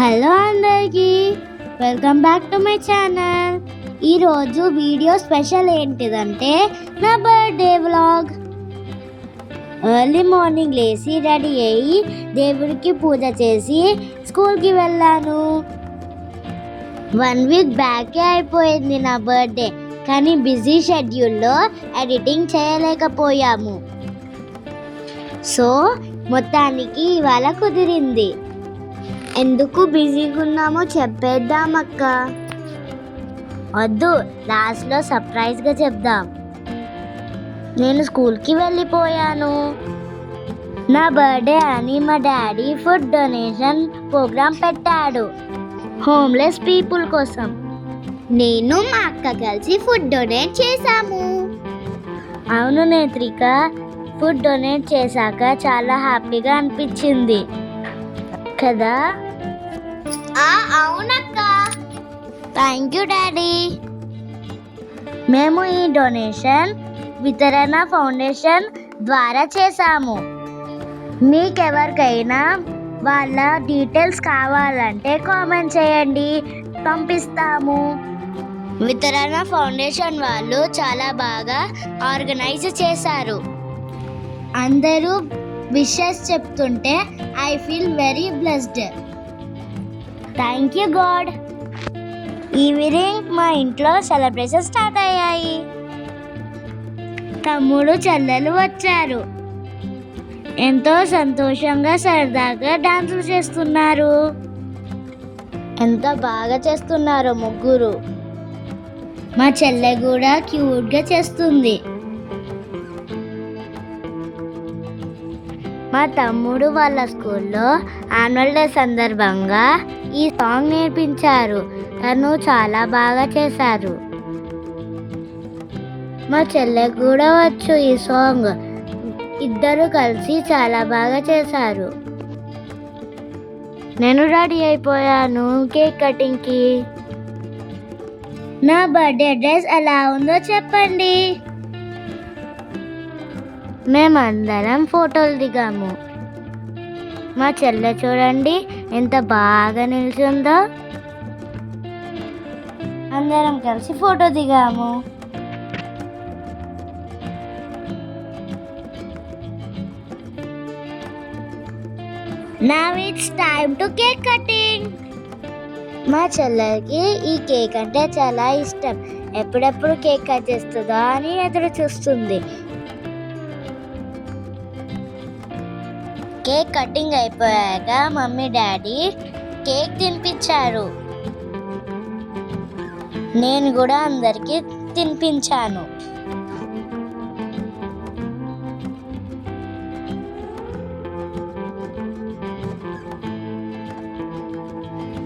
Hello అందరికీ, welcome back to my channel. ఈరోజు video special ఏంటిదంటే నా బర్త్డే వ్లాగ్. ఎర్లీ మార్నింగ్ లేచి రెడీ అయ్యి దేవుడికి పూజ చేసి స్కూల్కి వెళ్ళాను. 1 వీక్ బ్యాకే అయిపోయింది నా బర్త్డే, కానీ బిజీ షెడ్యూల్లో ఎడిటింగ్ చేయలేకపోయాము. సో మొత్తానికి ఇవాళ కుదిరింది. ఎందుకు బిజీగా ఉన్నామో చెప్పేద్దాం అక్క. వద్దు, లాస్ట్లో సర్ప్రైజ్గా చెప్దాం. నేను స్కూల్కి వెళ్ళిపోయాను. నా బర్త్డే అని మా డాడీ ఫుడ్ డొనేషన్ ప్రోగ్రాం పెట్టాడు, హోమ్లెస్ పీపుల్ కోసం. నేను మా అక్క కలిసి ఫుడ్ డొనేట్ చేశాము. అవును నేత్రిక, ఫుడ్ డొనేట్ చేశాక చాలా హ్యాపీగా అనిపించింది కదా. అవునక్క. Thank you daddy. మేము ఈ డొనేషన్ వితరణ ఫౌండేషన్ ద్వారా చేశాము. మీకెవరికైనా వాళ్ళ డీటెయిల్స్ కావాలంటే కామెంట్ చేయండి, పంపిస్తాము. వితరణ ఫౌండేషన్ వాళ్ళు చాలా బాగా ఆర్గనైజ్ చేశారు. అందరూ విషెస్ చెప్తుంటే I feel very blessed. Thank you God. Evening మా ఇంట్లో సెలబ్రేషన్ స్టార్ట్ అయ్యాయి. తమ్ముడు చెల్లెలు వచ్చారు. ఎంతో సంతోషంగా సరదాగా డాన్సులు చేస్తున్నారు. ఎంత బాగా చేస్తున్నారు ముగ్గురు. మా చెల్లె కూడా క్యూట్గా చేస్తుంది. మా తమ్ముడు వాళ్ళ స్కూల్లో యాన్యువల్ డే సందర్భంగా ఈ సాంగ్ నేర్పించారు. తను చాలా బాగా చేశారు. మా చెల్లె కూడా వచ్చు ఈ సాంగ్. ఇద్దరు కలిసి చాలా బాగా చేశారు. నేను రెడీ అయిపోయాను కేక్ కటింగ్కి. నా బర్త్డే డ్రెస్ ఎలా ఉందో చెప్పండి. మేమందరం ఫోటోలు దిగాము. మా చెల్లె చూడండి ఎంత బాగా నిల్చుందో. అందరం కలిసి ఫోటో దిగాము. Now it's time to cake cutting. మా చెల్లెకి ఈ కేక్ అంటే చాలా ఇష్టం. ఎప్పుడెప్పుడు కేక్ కట్ చేస్తుందా అని ఎదురు చూస్తుంది. కేక్ కటింగ్ అయిపోయాక మమ్మీ డాడీ కేక్ తినిపించారు. నేను కూడా అందరికీ తినిపించాను.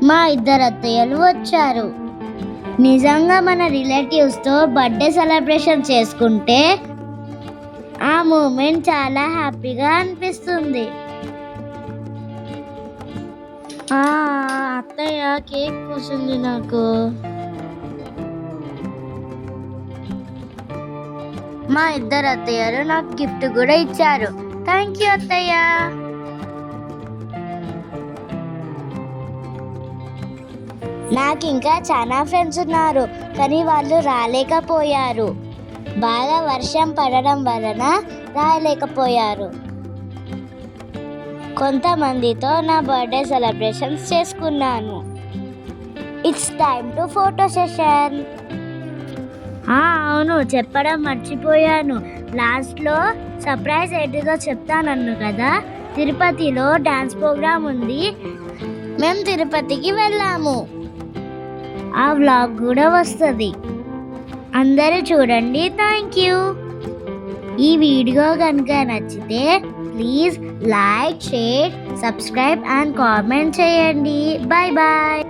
మా ఇద్దరు అత్తయ్యలు వచ్చారు. నిజంగా మన రిలేటివ్స్తో బర్త్డే సెలబ్రేషన్ చేసుకుంటే ఆ మూమెంట్ చాలా హ్యాపీగా అనిపిస్తుంది. అత్తయ్య కేక్ కోసింది నాకు. మా ఇద్దరు అత్తయ్యలు నాకు గిఫ్ట్ కూడా ఇచ్చారు. థ్యాంక్ యూ అత్తయ్య. నాకు ఇంకా చాలా ఫ్రెండ్స్ ఉన్నారు, కానీ వాళ్ళు రాలేకపోయారు. బాగా వర్షం పడడం వలన రాలేకపోయారు. కొంతమందితో నా బర్త్డే సెలబ్రేషన్స్ చేసుకున్నాను. It's time to photo session. అవును, చెప్పడం మర్చిపోయాను. లాస్ట్లో సర్ప్రైజ్ ఏంటిదో చెప్తానన్ను కదా. తిరుపతిలో డాన్స్ ప్రోగ్రామ్ ఉంది. మేము తిరుపతికి వెళ్ళాము. ఆ వ్లాగ్ కూడా వస్తుంది. అందరూ చూడండి. Thank you. ఈ వీడియో కనుక నచ్చితే please like, share, subscribe and comment చేయండి. Bye bye.